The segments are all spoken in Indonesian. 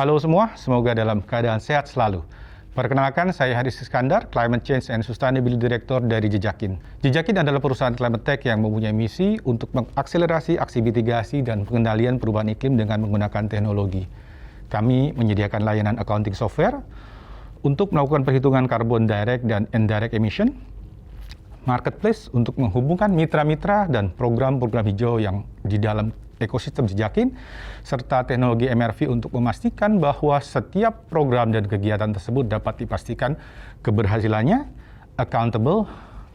Halo semua, semoga dalam keadaan sehat selalu. Perkenalkan, saya Haris Iskandar, Climate Change and Sustainability Director dari Jejakin. Jejakin adalah perusahaan climate tech yang mempunyai misi untuk mengakselerasi aksi mitigasi dan pengendalian perubahan iklim dengan menggunakan teknologi. Kami menyediakan layanan accounting software untuk melakukan perhitungan karbon direct dan indirect emission, marketplace untuk menghubungkan mitra-mitra dan program-program hijau yang di dalam ekosistem Jejakin, serta teknologi MRV untuk memastikan bahwa setiap program dan kegiatan tersebut dapat dipastikan keberhasilannya, accountable,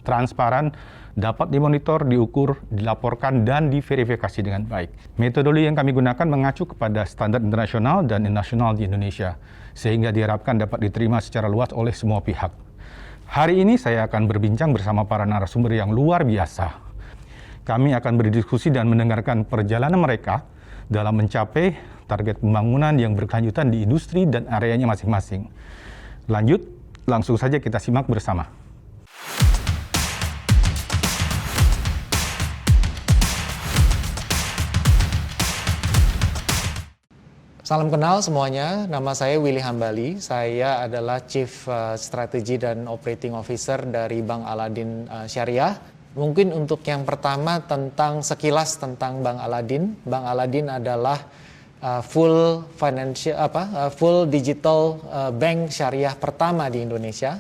transparan, dapat dimonitor, diukur, dilaporkan, dan diverifikasi dengan baik. Metodologi yang kami gunakan mengacu kepada standar internasional dan nasional di Indonesia, sehingga diharapkan dapat diterima secara luas oleh semua pihak. Hari ini saya akan berbincang bersama para narasumber yang luar biasa. Kami akan berdiskusi dan mendengarkan perjalanan mereka dalam mencapai target pembangunan yang berkelanjutan di industri dan areanya masing-masing. Lanjut, langsung saja kita simak bersama. Salam kenal semuanya, nama saya Willy Hambali. Saya adalah Chief Strategy dan Operating Officer dari Bank Aladin Syariah. Mungkin untuk yang pertama sekilas tentang Bank Aladin. Bank Aladin adalah full digital bank syariah pertama di Indonesia.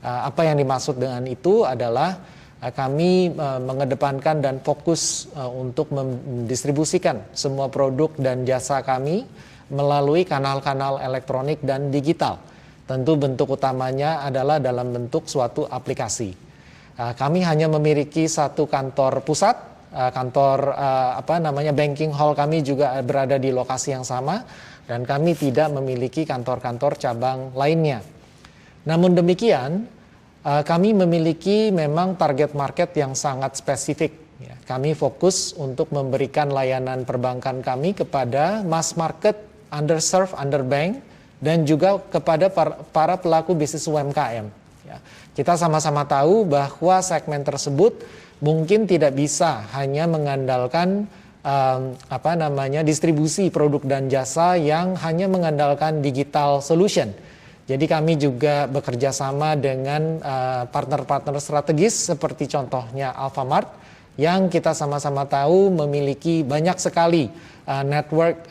Apa yang dimaksud dengan itu adalah kami mengedepankan dan fokus untuk mendistribusikan semua produk dan jasa kami melalui kanal-kanal elektronik dan digital. Tentu bentuk utamanya adalah dalam bentuk suatu aplikasi. Kami hanya memiliki satu kantor pusat, banking hall kami juga berada di lokasi yang sama, dan kami tidak memiliki kantor-kantor cabang lainnya. Namun demikian, kami memiliki memang target market yang sangat spesifik. Kami fokus untuk memberikan layanan perbankan kami kepada mass market, underserved, underbank, dan juga kepada para pelaku bisnis UMKM. Kita sama-sama tahu bahwa segmen tersebut mungkin tidak bisa hanya mengandalkan distribusi produk dan jasa yang hanya mengandalkan digital solution. Jadi kami juga bekerja sama dengan partner-partner strategis seperti contohnya Alfamart, yang kita sama-sama tahu memiliki banyak sekali network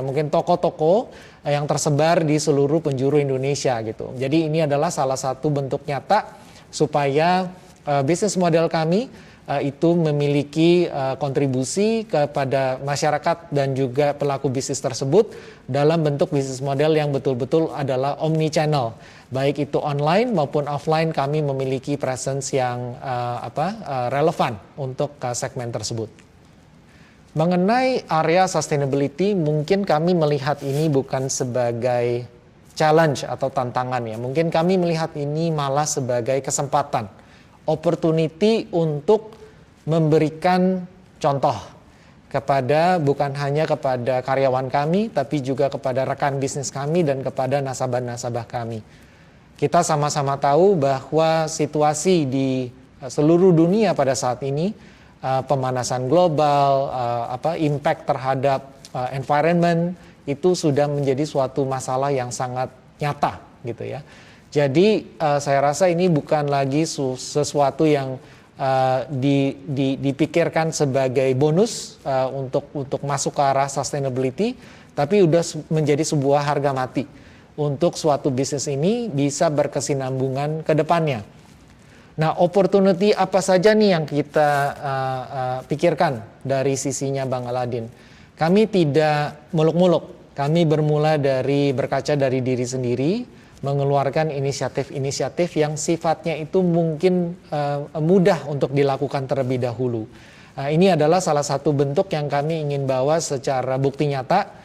mungkin toko-toko yang tersebar di seluruh penjuru Indonesia gitu. Jadi ini adalah salah satu bentuk nyata supaya bisnis model kami itu memiliki kontribusi kepada masyarakat dan juga pelaku bisnis tersebut dalam bentuk bisnis model yang betul-betul adalah omni-channel. Baik itu online maupun offline, kami memiliki presence yang relevan untuk segmen tersebut. Mengenai area sustainability, mungkin kami melihat ini bukan sebagai challenge atau tantangan ya. Mungkin kami melihat ini malah sebagai kesempatan, opportunity untuk memberikan contoh bukan hanya kepada karyawan kami, tapi juga kepada rekan bisnis kami dan kepada nasabah-nasabah kami. Kita sama-sama tahu bahwa situasi di seluruh dunia pada saat ini, pemanasan global, impact terhadap environment itu sudah menjadi suatu masalah yang sangat nyata gitu ya. Jadi saya rasa ini bukan lagi sesuatu yang dipikirkan sebagai bonus untuk masuk ke arah sustainability, tapi sudah menjadi sebuah harga mati untuk suatu bisnis ini bisa berkesinambungan ke depannya. Nah, opportunity apa saja nih yang kita pikirkan dari sisinya Bank Aladin? Kami tidak muluk-muluk. Kami bermula dari berkaca dari diri sendiri, mengeluarkan inisiatif-inisiatif yang sifatnya itu mungkin mudah untuk dilakukan terlebih dahulu. Ini adalah salah satu bentuk yang kami ingin bawa secara bukti nyata,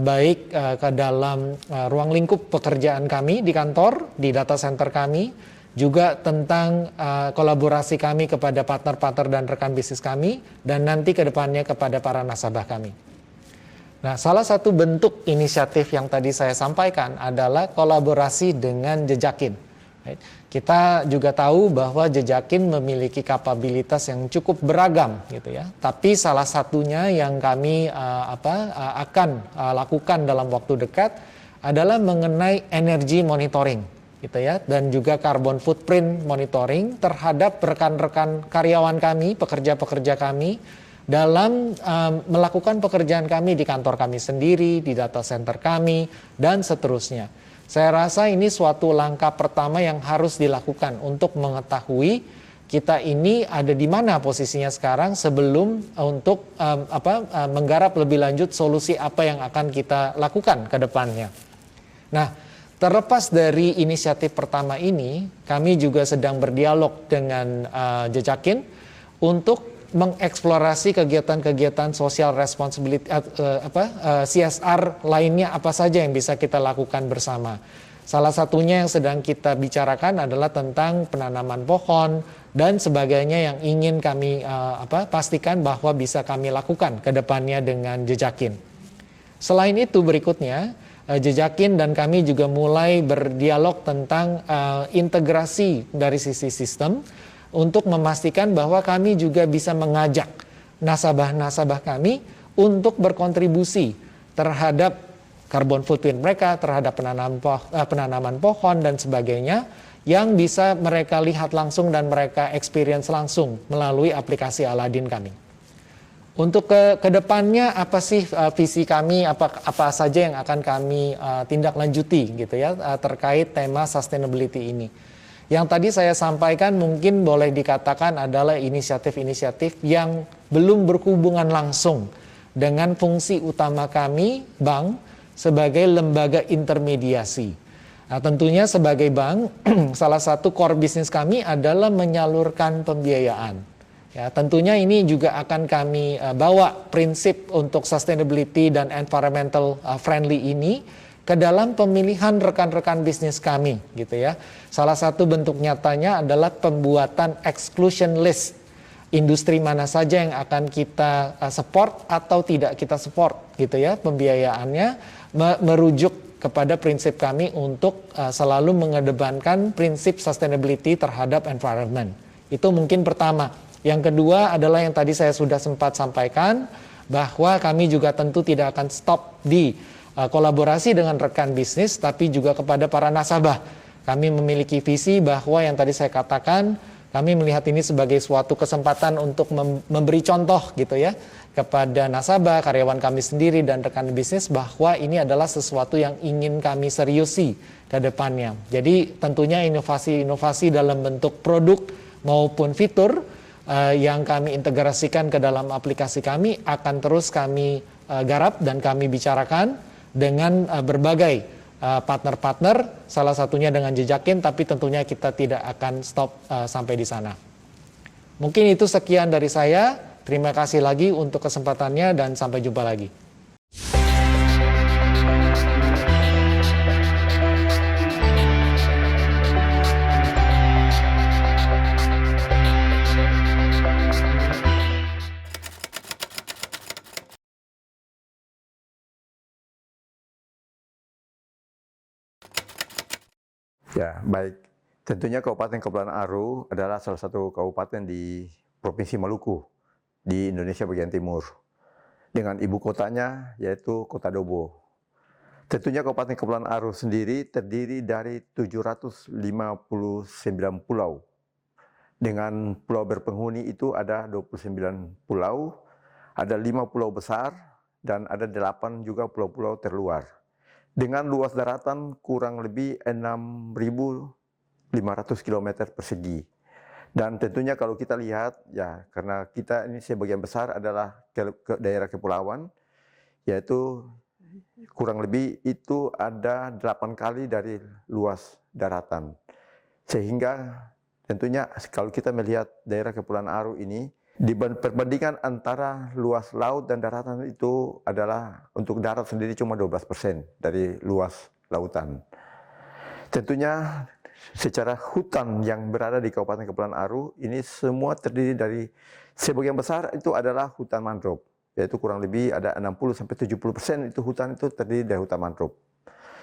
baik ke dalam ruang lingkup pekerjaan kami di kantor, di data center kami, juga tentang kolaborasi kami kepada partner-partner dan rekan bisnis kami, dan nanti ke depannya kepada para nasabah kami. Nah, salah satu bentuk inisiatif yang tadi saya sampaikan adalah kolaborasi dengan Jejakin. Right? Kita juga tahu bahwa Jejakin memiliki kapabilitas yang cukup beragam gitu ya. Tapi salah satunya yang kami akan lakukan dalam waktu dekat adalah mengenai energy monitoring gitu ya, dan juga carbon footprint monitoring terhadap rekan-rekan karyawan kami, pekerja-pekerja kami dalam melakukan pekerjaan kami di kantor kami sendiri, di data center kami, dan seterusnya. Saya rasa ini suatu langkah pertama yang harus dilakukan untuk mengetahui kita ini ada di mana posisinya sekarang sebelum untuk menggarap lebih lanjut solusi apa yang akan kita lakukan ke depannya. Nah, terlepas dari inisiatif pertama ini, kami juga sedang berdialog dengan Jejakin untuk mengeksplorasi kegiatan-kegiatan social responsibility CSR lainnya apa saja yang bisa kita lakukan bersama. Salah satunya yang sedang kita bicarakan adalah tentang penanaman pohon dan sebagainya yang ingin kami pastikan bahwa bisa kami lakukan ke depannya dengan Jejakin. Selain itu berikutnya, Jejakin dan kami juga mulai berdialog tentang integrasi dari sisi sistem untuk memastikan bahwa kami juga bisa mengajak nasabah-nasabah kami untuk berkontribusi terhadap carbon footprint mereka, terhadap penanaman pohon dan sebagainya yang bisa mereka lihat langsung dan mereka experience langsung melalui aplikasi Aladin kami. Untuk ke depannya apa sih visi kami, apa saja yang akan kami tindak lanjuti gitu ya terkait tema sustainability ini. Yang tadi saya sampaikan mungkin boleh dikatakan adalah inisiatif-inisiatif yang belum berhubungan langsung dengan fungsi utama kami, bank, sebagai lembaga intermediasi. Nah, tentunya sebagai bank, salah satu core bisnis kami adalah menyalurkan pembiayaan. Ya, tentunya ini juga akan kami bawa prinsip untuk sustainability dan environmental friendly ini ke dalam pemilihan rekan-rekan bisnis kami gitu ya. Salah satu bentuk nyatanya adalah pembuatan exclusion list. Industri mana saja yang akan kita support atau tidak kita support gitu ya. Pembiayaannya merujuk kepada prinsip kami untuk selalu mengedepankan prinsip sustainability terhadap environment. Itu mungkin pertama. Yang kedua adalah yang tadi saya sudah sempat sampaikan bahwa kami juga tentu tidak akan stop di kolaborasi dengan rekan bisnis, tapi juga kepada para nasabah. Kami memiliki visi bahwa yang tadi saya katakan, kami melihat ini sebagai suatu kesempatan untuk memberi contoh gitu ya, kepada nasabah, karyawan kami sendiri, dan rekan bisnis bahwa ini adalah sesuatu yang ingin kami seriusi ke depannya. Jadi tentunya inovasi-inovasi dalam bentuk produk maupun fitur yang kami integrasikan ke dalam aplikasi kami akan terus kami garap dan kami bicarakan dengan berbagai partner-partner, salah satunya dengan Jejakin, tapi tentunya kita tidak akan stop sampai di sana. Mungkin itu sekian dari saya. Terima kasih lagi untuk kesempatannya dan sampai jumpa lagi. Ya, baik. Tentunya Kabupaten Kepulauan Aru adalah salah satu kabupaten di Provinsi Maluku di Indonesia bagian timur. Dengan ibu kotanya yaitu Kota Dobo. Tentunya Kabupaten Kepulauan Aru sendiri terdiri dari 759 pulau. Dengan pulau berpenghuni itu ada 29 pulau, ada 5 pulau besar, dan ada 8 juga pulau-pulau terluar. Dengan luas daratan kurang lebih 6.500 km persegi. Dan tentunya kalau kita lihat, ya karena kita ini sebagian besar adalah ke daerah kepulauan, yaitu kurang lebih itu ada 8 kali dari luas daratan. Sehingga tentunya kalau kita melihat daerah Kepulauan Aru ini, perbandingan antara luas laut dan daratan itu adalah untuk darat sendiri cuma 12% dari luas lautan. Tentunya secara hutan yang berada di Kabupaten Kepulauan Aru ini semua terdiri dari sebagian besar itu adalah hutan mangrove, yaitu kurang lebih ada 60-70% itu hutan itu terdiri dari hutan mangrove.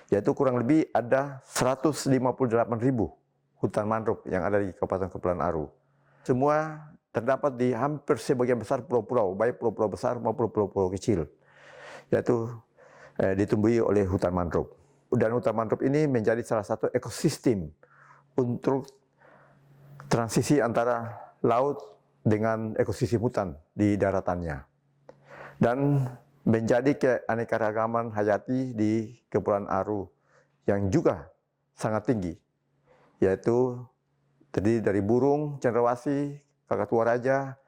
Yaitu kurang lebih ada 158.000 hutan mangrove yang ada di Kabupaten Kepulauan Aru. Semua terdapat di hampir sebagian besar pulau-pulau, baik pulau-pulau besar maupun pulau-pulau kecil, yaitu ditumbuhi oleh hutan mangrove. Dan hutan mangrove ini menjadi salah satu ekosistem untuk transisi antara laut dengan ekosistem hutan di daratannya. Dan menjadi keanekaragaman hayati di Kepulauan Aru yang juga sangat tinggi, yaitu terdiri dari burung cendrawasih, kakatua raja,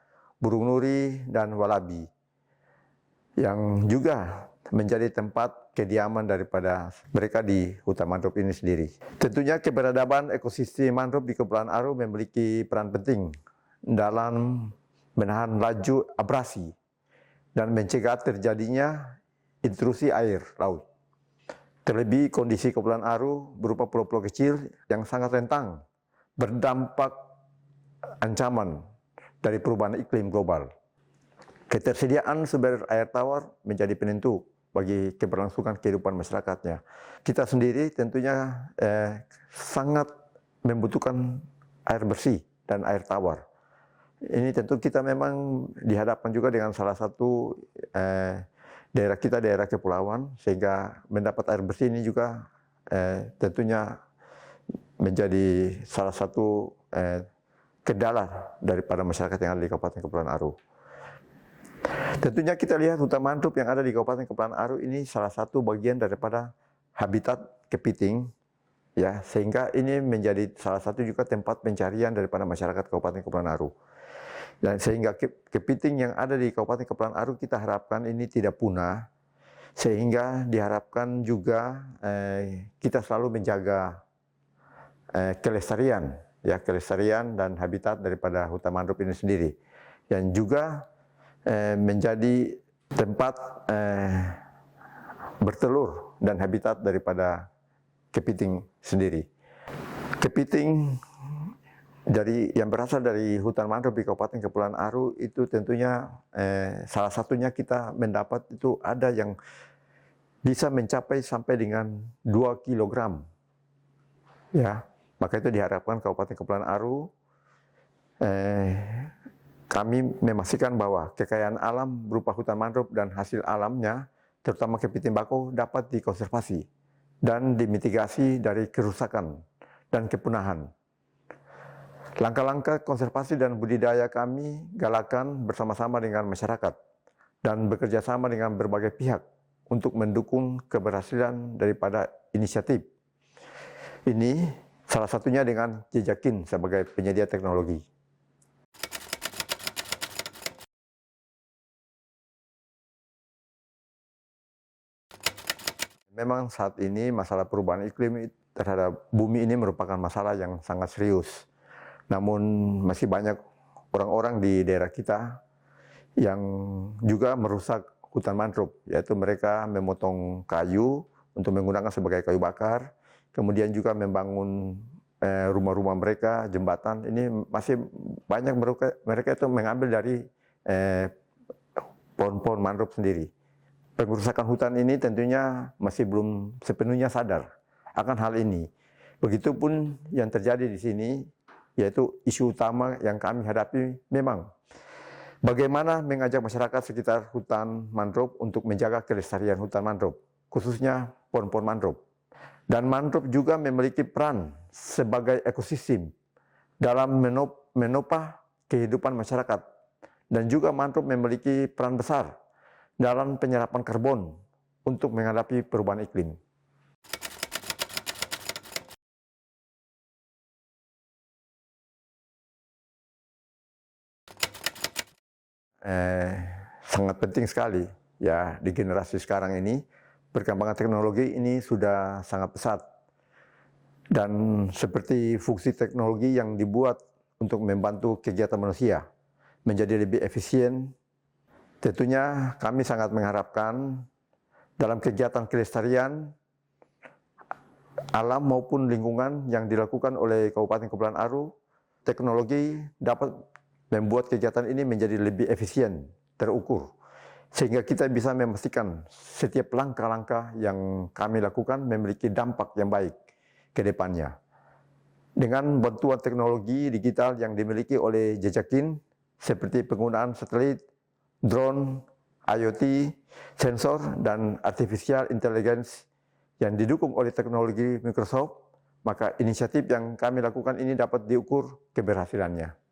burung nuri, dan walabi, yang juga menjadi tempat kediaman daripada mereka di hutan mangrove ini sendiri. Tentunya keberadaan ekosistem mangrove di Kepulauan Aru memiliki peran penting dalam menahan laju abrasi dan mencegah terjadinya intrusi air laut. Terlebih kondisi Kepulauan Aru berupa pulau-pulau kecil yang sangat rentan berdampak ancaman dari perubahan iklim global. Ketersediaan sumber air tawar menjadi penentu bagi keberlangsungan kehidupan masyarakatnya. Kita sendiri tentunya sangat membutuhkan air bersih dan air tawar. Ini tentu kita memang dihadapkan juga dengan salah satu daerah kita, daerah kepulauan, sehingga mendapat air bersih ini juga tentunya menjadi salah satu kendala daripada masyarakat yang ada di Kabupaten Kepulauan Aru. Tentunya kita lihat hutan mangrove yang ada di Kabupaten Kepulauan Aru ini salah satu bagian daripada habitat kepiting, ya, sehingga ini menjadi salah satu juga tempat pencarian daripada masyarakat Kabupaten Kepulauan Aru. Dan sehingga kepiting yang ada di Kabupaten Kepulauan Aru kita harapkan ini tidak punah, sehingga diharapkan juga kita selalu menjaga kelestarian, ya, kelestarian dan habitat daripada hutan mangrove ini sendiri, yang juga menjadi tempat bertelur dan habitat daripada kepiting sendiri. Kepiting yang berasal dari hutan mangrove di Kabupaten Kepulauan Aru itu tentunya salah satunya kita mendapat itu ada yang bisa mencapai sampai dengan 2 kg. Ya, maka itu diharapkan Kabupaten Kepulauan Aru kami memastikan bahwa kekayaan alam berupa hutan mangrove dan hasil alamnya, terutama kepiting bakau, dapat dikonservasi dan dimitigasi dari kerusakan dan kepunahan. Langkah-langkah konservasi dan budidaya kami galakan bersama-sama dengan masyarakat dan bekerja sama dengan berbagai pihak untuk mendukung keberhasilan daripada inisiatif ini, salah satunya dengan Jejakin sebagai penyedia teknologi. Memang saat ini masalah perubahan iklim terhadap bumi ini merupakan masalah yang sangat serius. Namun masih banyak orang-orang di daerah kita yang juga merusak hutan mangrove, yaitu mereka memotong kayu untuk menggunakan sebagai kayu bakar, kemudian juga membangun rumah-rumah mereka, jembatan. Ini masih banyak mereka itu mengambil dari pohon-pohon mangrove sendiri. Pengerusakan hutan ini tentunya masih belum sepenuhnya sadar akan hal ini. Begitupun yang terjadi di sini, yaitu isu utama yang kami hadapi memang bagaimana mengajak masyarakat sekitar hutan mangrove untuk menjaga kelestarian hutan mangrove, khususnya pohon-pohon mangrove. Dan mangrove juga memiliki peran sebagai ekosistem dalam menopang kehidupan masyarakat. Dan juga mangrove memiliki peran besar dalam penyerapan karbon untuk menghadapi perubahan iklim. Sangat penting sekali ya di generasi sekarang ini, perkembangan teknologi ini sudah sangat pesat, dan seperti fungsi teknologi yang dibuat untuk membantu kegiatan manusia menjadi lebih efisien, tentunya kami sangat mengharapkan dalam kegiatan kelestarian alam maupun lingkungan yang dilakukan oleh Kabupaten Kepulauan Aru, teknologi dapat membuat kegiatan ini menjadi lebih efisien, terukur, sehingga kita bisa memastikan setiap langkah-langkah yang kami lakukan memiliki dampak yang baik ke depannya. Dengan bantuan teknologi digital yang dimiliki oleh Jejakin, seperti penggunaan satelit, drone, IoT, sensor, dan artificial intelligence yang didukung oleh teknologi Microsoft, maka inisiatif yang kami lakukan ini dapat diukur keberhasilannya.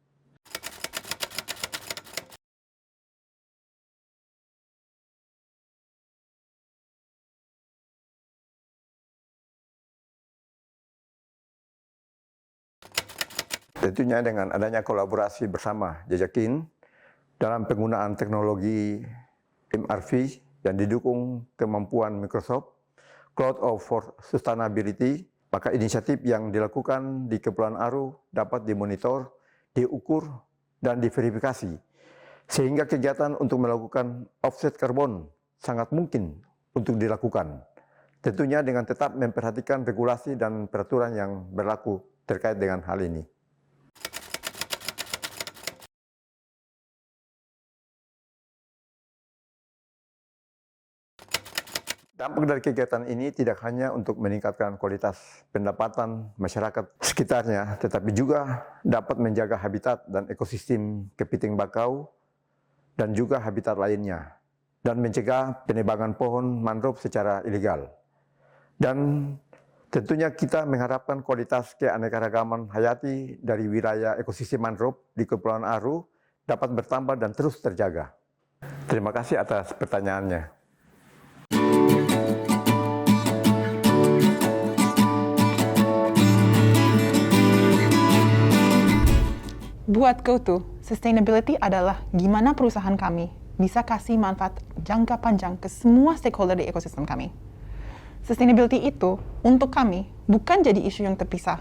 Tentunya dengan adanya kolaborasi bersama Jejakin dalam penggunaan teknologi MRV yang didukung kemampuan Microsoft, Cloud for Sustainability, maka inisiatif yang dilakukan di Kepulauan Aru dapat dimonitor, diukur, dan diverifikasi, sehingga kegiatan untuk melakukan offset karbon sangat mungkin untuk dilakukan. Tentunya dengan tetap memperhatikan regulasi dan peraturan yang berlaku terkait dengan hal ini. Dampak dari kegiatan ini tidak hanya untuk meningkatkan kualitas pendapatan masyarakat sekitarnya, tetapi juga dapat menjaga habitat dan ekosistem kepiting bakau dan juga habitat lainnya, dan mencegah penebangan pohon mangrove secara ilegal. Dan tentunya kita mengharapkan kualitas keanekaragaman hayati dari wilayah ekosistem mangrove di Kepulauan Aru dapat bertambah dan terus terjaga. Terima kasih atas pertanyaannya. Buat GoTo, sustainability adalah gimana perusahaan kami bisa kasih manfaat jangka panjang ke semua stakeholder di ekosistem kami. Sustainability itu untuk kami bukan jadi isu yang terpisah,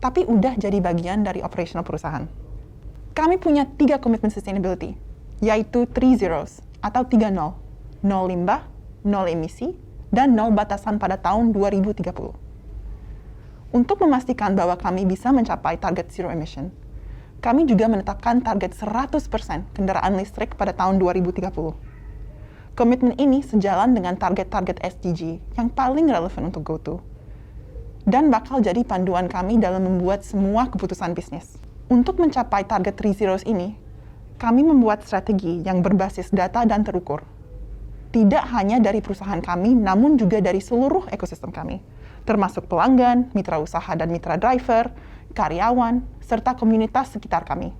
tapi udah jadi bagian dari operational perusahaan. Kami punya 3 komitmen sustainability, yaitu 3 zeros atau 3 nol. 0 limbah, 0 emisi, dan 0 batasan pada tahun 2030. Untuk memastikan bahwa kami bisa mencapai target zero emission, kami juga menetapkan target 100% kendaraan listrik pada tahun 2030. Komitmen ini sejalan dengan target-target SDG yang paling relevan untuk GoTo, dan bakal jadi panduan kami dalam membuat semua keputusan bisnis. Untuk mencapai target 3 zeros ini, kami membuat strategi yang berbasis data dan terukur. Tidak hanya dari perusahaan kami, namun juga dari seluruh ekosistem kami, termasuk pelanggan, mitra usaha dan mitra driver, karyawan, serta komunitas sekitar kami.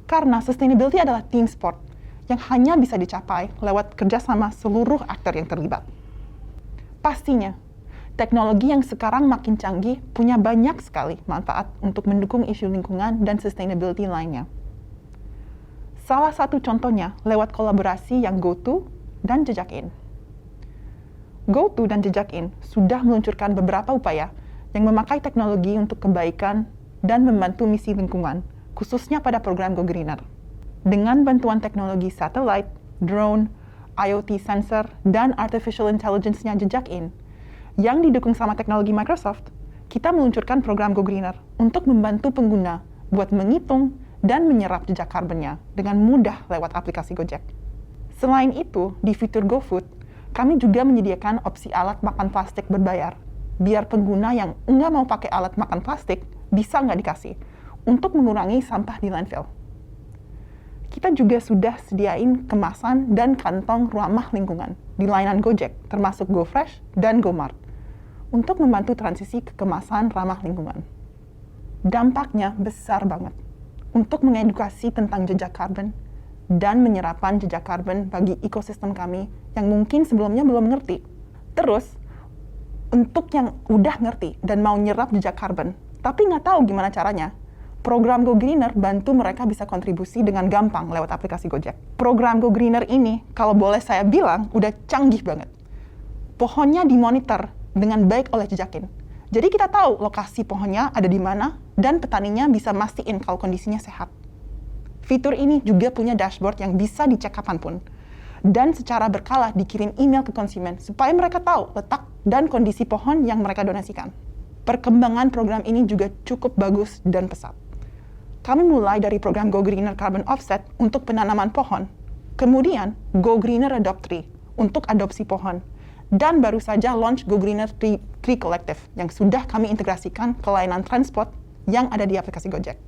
Karena sustainability adalah team sport yang hanya bisa dicapai lewat kerjasama seluruh aktor yang terlibat. Pastinya, teknologi yang sekarang makin canggih punya banyak sekali manfaat untuk mendukung isu lingkungan dan sustainability lainnya. Salah satu contohnya lewat kolaborasi yang GoTo dan Jejakin. GoTo dan Jejakin sudah meluncurkan beberapa upaya yang memakai teknologi untuk kebaikan dan membantu misi lingkungan, khususnya pada program Go Greener. Dengan bantuan teknologi satellite, drone, IoT sensor, dan artificial intelligence-nya Jejakin, yang didukung sama teknologi Microsoft, kita meluncurkan program Go Greener untuk membantu pengguna buat menghitung dan menyerap jejak karbonnya dengan mudah lewat aplikasi Gojek. Selain itu, di fitur GoFood, kami juga menyediakan opsi alat makan plastik berbayar, biar pengguna yang nggak mau pakai alat makan plastik bisa nggak dikasih, untuk mengurangi sampah di landfill. Kita juga sudah sediain kemasan dan kantong ramah lingkungan di layanan Gojek, termasuk GoFresh dan GoMart, untuk membantu transisi ke kemasan ramah lingkungan. Dampaknya besar banget untuk mengedukasi tentang jejak karbon dan penyerapan jejak karbon bagi ekosistem kami yang mungkin sebelumnya belum ngerti. Terus, untuk yang udah ngerti dan mau nyerap jejak karbon, tapi nggak tahu gimana caranya, program Go Greener bantu mereka bisa kontribusi dengan gampang lewat aplikasi Gojek. Program Go Greener ini, kalau boleh saya bilang, udah canggih banget. Pohonnya dimonitor dengan baik oleh Jejakin. Jadi kita tahu lokasi pohonnya ada di mana, dan petaninya bisa mastiin kalau kondisinya sehat. Fitur ini juga punya dashboard yang bisa dicek kapanpun, dan secara berkala dikirim email ke konsumen supaya mereka tahu letak dan kondisi pohon yang mereka donasikan. Perkembangan program ini juga cukup bagus dan pesat. Kami mulai dari program Go Greener Carbon Offset untuk penanaman pohon, kemudian Go Greener Adopt Tree untuk adopsi pohon, dan baru saja launch Go Greener Tree Collective yang sudah kami integrasikan ke layanan transport yang ada di aplikasi Gojek.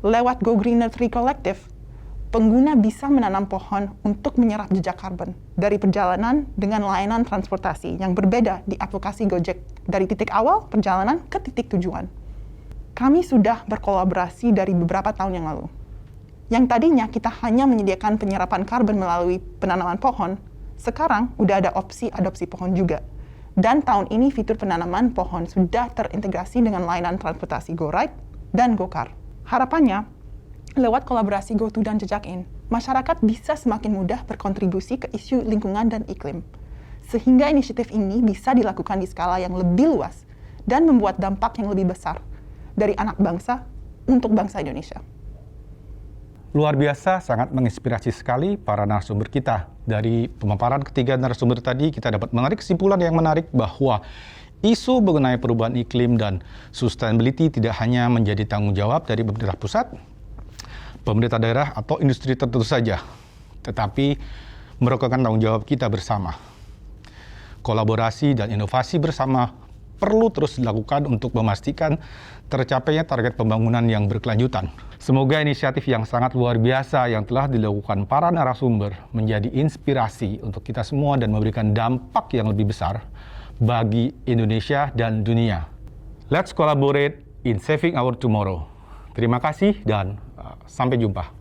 Lewat Go Greener Tree Collective, pengguna bisa menanam pohon untuk menyerap jejak karbon dari perjalanan dengan layanan transportasi yang berbeda di aplikasi Gojek dari titik awal perjalanan ke titik tujuan. Kami sudah berkolaborasi dari beberapa tahun yang lalu. Yang tadinya kita hanya menyediakan penyerapan karbon melalui penanaman pohon, sekarang udah ada opsi adopsi pohon juga. Dan tahun ini fitur penanaman pohon sudah terintegrasi dengan layanan transportasi GoRide dan GoCar. Harapannya, lewat kolaborasi GoTo dan Jejakin, masyarakat bisa semakin mudah berkontribusi ke isu lingkungan dan iklim. Sehingga inisiatif ini bisa dilakukan di skala yang lebih luas dan membuat dampak yang lebih besar dari anak bangsa untuk bangsa Indonesia. Luar biasa, sangat menginspirasi sekali para narasumber kita. Dari pemaparan ketiga narasumber tadi, kita dapat menarik kesimpulan yang menarik bahwa isu mengenai perubahan iklim dan sustainability tidak hanya menjadi tanggung jawab dari pemerintah pusat, pemerintah daerah, atau industri tertentu saja, tetapi merupakan tanggung jawab kita bersama. Kolaborasi dan inovasi bersama perlu terus dilakukan untuk memastikan tercapainya target pembangunan yang berkelanjutan. Semoga inisiatif yang sangat luar biasa yang telah dilakukan para narasumber menjadi inspirasi untuk kita semua dan memberikan dampak yang lebih besar bagi Indonesia dan dunia. Let's collaborate in saving our tomorrow. Terima kasih dan sampai jumpa.